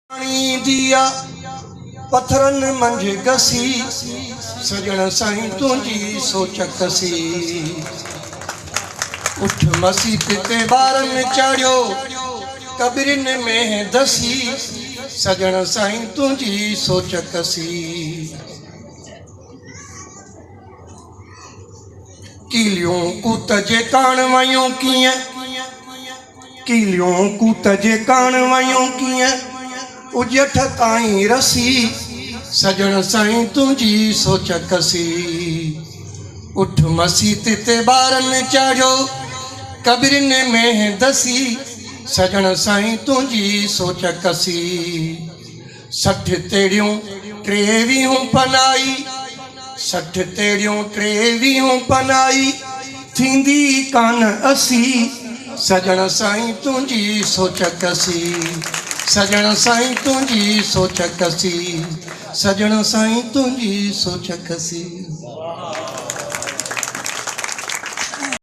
पानी दिया पत्थरन मंझ गसी सजण साईं तुझी सोच कसी। उठ मसीत ते बारन चाड़ियो कबरिन में दसी सजण साईं तुझी सोच कसी। कीलियों कूत जे कान वयूं कीअं, कीलियों कूत जे कान वयूं कीअं उजठ ताईं रसी सजण साईं तुझी सोच कसी। उठ मसीत ते बारन चाड़ियो कबरिन में दसी सजण साईं तुझी सोच कसी। 60 तेड़ियूं 23 पनाई, 60 तेड़ियूं 23 पनाई थींदी कान असी सजण साईं तुझी सोच कसी। सजण साईं तुझी सोच कसी, सजण साईं तुझी सोच कसी।